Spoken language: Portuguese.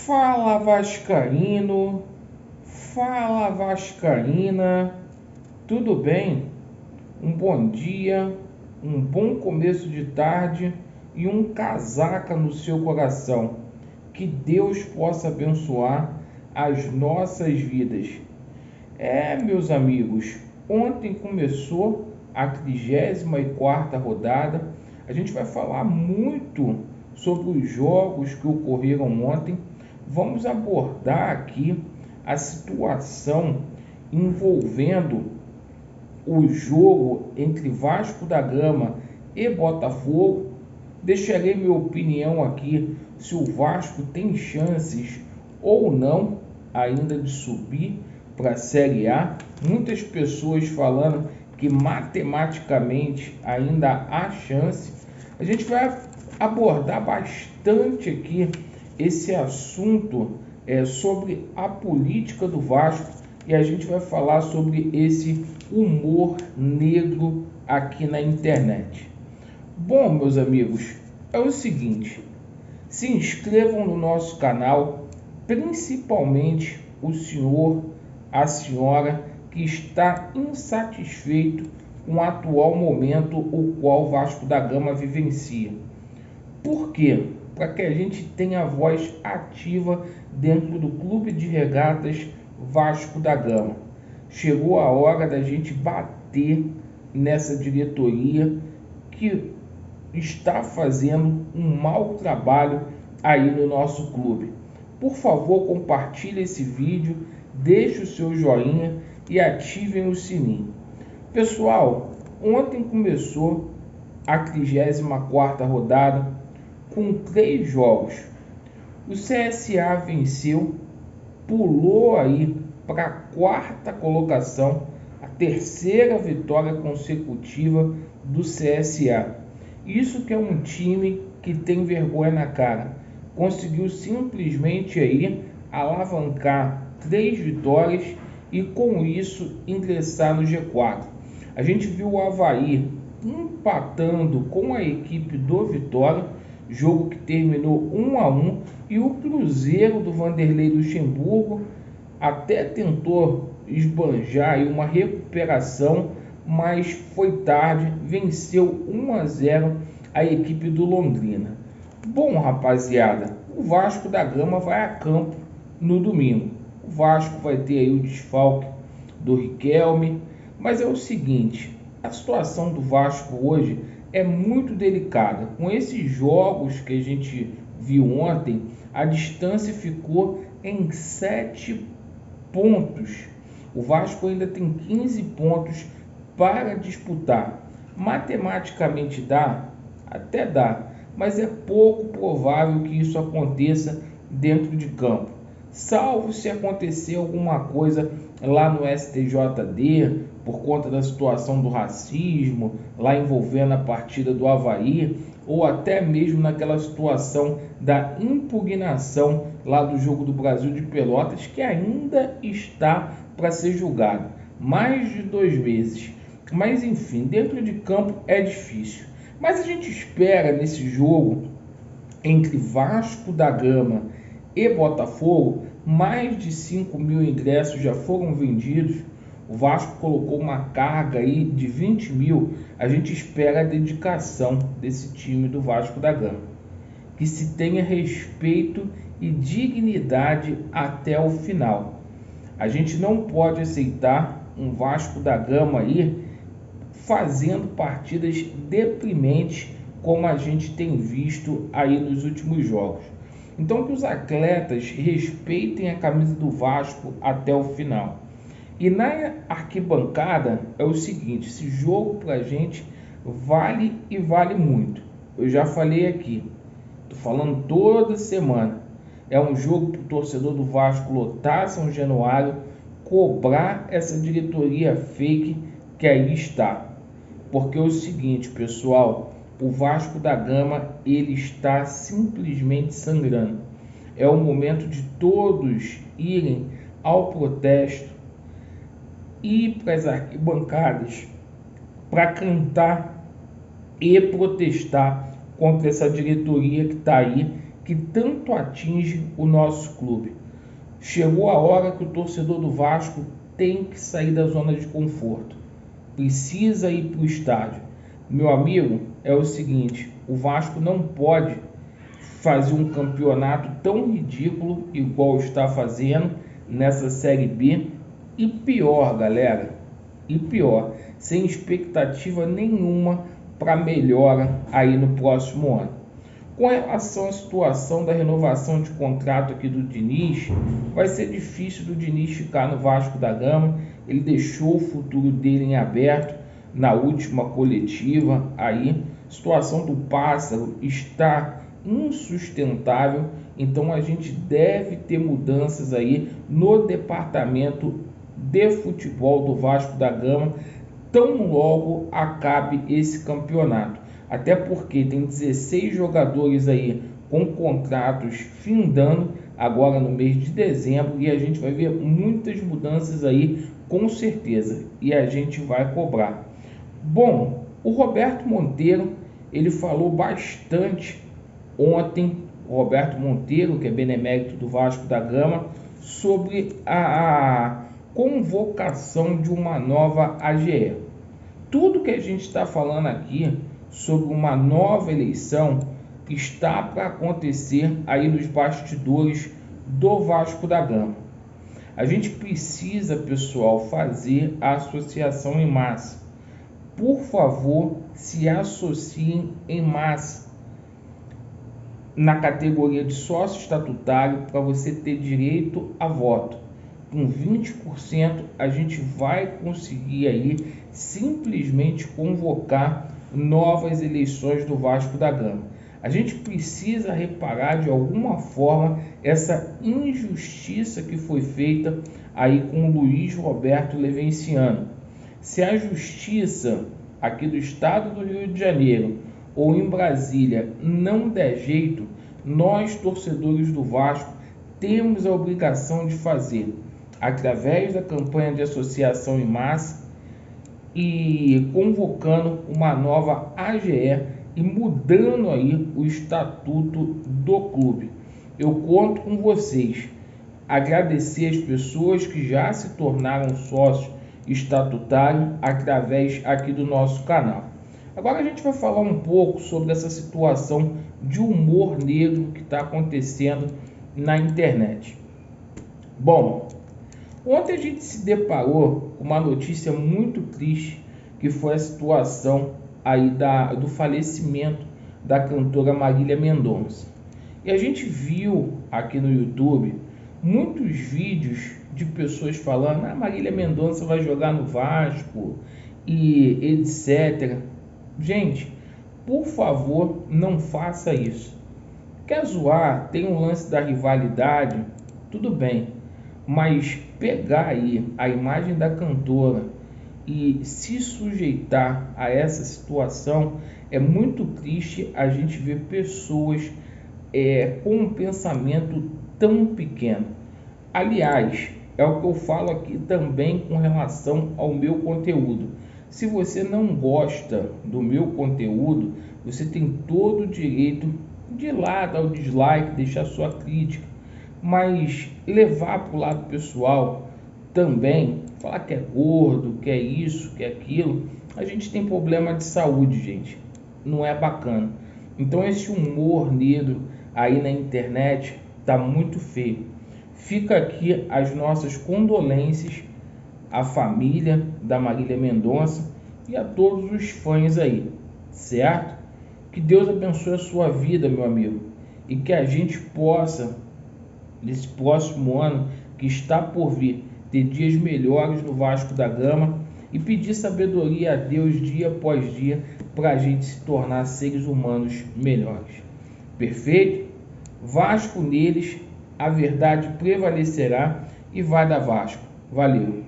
Fala Vascaíno, fala Vascaína, tudo bem? Um bom dia, um bom começo de tarde e um casaca no seu coração. Que Deus possa abençoar as nossas vidas. Meus amigos, ontem começou a 34ª rodada. A gente vai falar muito sobre os jogos que ocorreram ontem. Vamos abordar aqui a situação envolvendo o jogo entre Vasco da Gama e Botafogo. Deixarei minha opinião aqui se o Vasco tem chances ou não ainda de subir para a Série A. Muitas pessoas falando que matematicamente ainda há chance. A gente vai abordar bastante aqui esse assunto sobre a política do Vasco e a gente vai falar sobre esse humor negro aqui na internet. Bom, meus amigos, é o seguinte, se inscrevam no nosso canal, principalmente o senhor, a senhora que está insatisfeito com o atual momento o qual o Vasco da Gama vivencia. Por quê? Para que a gente tenha voz ativa dentro do Clube de Regatas Vasco da Gama. Chegou a hora da gente bater nessa diretoria que está fazendo um mau trabalho aí no nosso clube. Por favor, compartilhe esse vídeo, deixe o seu joinha e ativem o sininho. Pessoal, ontem começou a 34ª rodada com 3 jogos. O CSA venceu, pulou aí para a 4ª colocação, a 3ª vitória consecutiva do CSA. Isso que é um time que tem vergonha na cara. Conseguiu simplesmente aí alavancar 3 vitórias e com isso ingressar no G4. A gente viu o Avaí empatando com a equipe do Vitória, jogo que terminou 1-1, e o Cruzeiro do Vanderlei Luxemburgo até tentou esbanjar aí uma recuperação, mas foi tarde, venceu 1-0 a equipe do Londrina. Bom, rapaziada, o Vasco da Gama vai a campo no domingo. O Vasco vai ter aí o desfalque do Riquelme, mas é o seguinte, a situação do Vasco hoje é muito delicada. Com esses jogos que a gente viu ontem, a distância ficou em 7 pontos. O Vasco ainda tem 15 pontos para disputar. Matematicamente dá? Até dá, mas é pouco provável que isso aconteça dentro de campo. Salvo se acontecer alguma coisa lá no STJD, por conta da situação do racismo, lá envolvendo a partida do Avaí, ou até mesmo naquela situação da impugnação lá do Jogo do Brasil de Pelotas, que ainda está para ser julgado. Mais de 2 meses. Mas enfim, dentro de campo é difícil. Mas a gente espera nesse jogo entre Vasco da Gama e Botafogo, mais de 5 mil ingressos já foram vendidos. O Vasco colocou uma carga aí de 20 mil. A gente espera a dedicação desse time do Vasco da Gama. Que se tenha respeito e dignidade até o final. A gente não pode aceitar um Vasco da Gama aí fazendo partidas deprimentes como a gente tem visto aí nos últimos jogos. Então que os atletas respeitem a camisa do Vasco até o final. E na arquibancada é o seguinte, esse jogo pra gente vale e vale muito. Eu já falei aqui, tô falando toda semana. É um jogo para o torcedor do Vasco lotar São Januário, cobrar essa diretoria fake que aí está. Porque é o seguinte, pessoal, o Vasco da Gama ele está simplesmente sangrando. É o momento de todos irem ao protesto, ir para as arquibancadas para cantar e protestar contra essa diretoria que está aí que tanto atinge o nosso clube. Chegou a hora que o torcedor do Vasco tem que sair da zona de conforto. Precisa ir para o estádio. Meu amigo, é o seguinte, o Vasco não pode fazer um campeonato tão ridículo igual está fazendo nessa Série B. E pior, galera, sem expectativa nenhuma para melhora aí no próximo ano. Com relação à situação da renovação de contrato aqui do Diniz, vai ser difícil do Diniz ficar no Vasco da Gama. Ele deixou o futuro dele em aberto na última coletiva. Aí, a situação do Pássaro está insustentável, então a gente deve ter mudanças aí no departamento de futebol do Vasco da Gama, tão logo acabe esse campeonato. Até porque tem 16 jogadores aí com contratos findando agora no mês de dezembro e a gente vai ver muitas mudanças aí com certeza e a gente vai cobrar. Bom, o Roberto Monteiro, ele falou bastante ontem, o Roberto Monteiro, que é benemérito do Vasco da Gama, sobre a convocação de uma nova AGE. Tudo que a gente está falando aqui sobre uma nova eleição está para acontecer aí nos bastidores do Vasco da Gama. A gente precisa, pessoal, fazer a associação em massa. Por favor, se associem em massa na categoria de sócio estatutário para você ter direito a voto. Com 20% a gente vai conseguir aí simplesmente convocar novas eleições do Vasco da Gama. A gente precisa reparar de alguma forma essa injustiça que foi feita aí com o Luiz Roberto Levenciano. Se a justiça aqui do estado do Rio de Janeiro ou em Brasília não der jeito, nós torcedores do Vasco temos a obrigação de fazer, através da campanha de associação em massa, e convocando uma nova AGE e mudando aí o estatuto do clube. Eu conto com vocês. Agradecer as pessoas que já se tornaram sócios estatutários através aqui do nosso canal. Agora a gente vai falar um pouco sobre essa situação de humor negro que está acontecendo na internet. Bom, ontem a gente se deparou com uma notícia muito triste, que foi a situação aí do falecimento da cantora Marília Mendonça. E a gente viu aqui no YouTube muitos vídeos de pessoas falando: Marília Mendonça vai jogar no Vasco e etc. Gente, por favor, não faça isso. Quer zoar, tem um lance da rivalidade, tudo bem. Mas pegar aí a imagem da cantora e se sujeitar a essa situação, é muito triste a gente ver pessoas com um pensamento tão pequeno. Aliás, é o que eu falo aqui também com relação ao meu conteúdo. Se você não gosta do meu conteúdo, você tem todo o direito de ir lá, dar o dislike, deixar sua crítica, mas levar para o lado pessoal também, falar que é gordo, que é isso, que é aquilo. A gente tem problema de saúde, gente, não é bacana. Então esse humor negro aí na internet tá muito feio. Fica aqui as nossas condolências à família da Marília Mendonça e a todos os fãs aí, certo? Que Deus abençoe a sua vida, meu amigo, e que a gente possa, nesse próximo ano que está por vir, ter dias melhores no Vasco da Gama e pedir sabedoria a Deus dia após dia para a gente se tornar seres humanos melhores. Perfeito? Vasco neles, a verdade prevalecerá e vai dar Vasco. Valeu!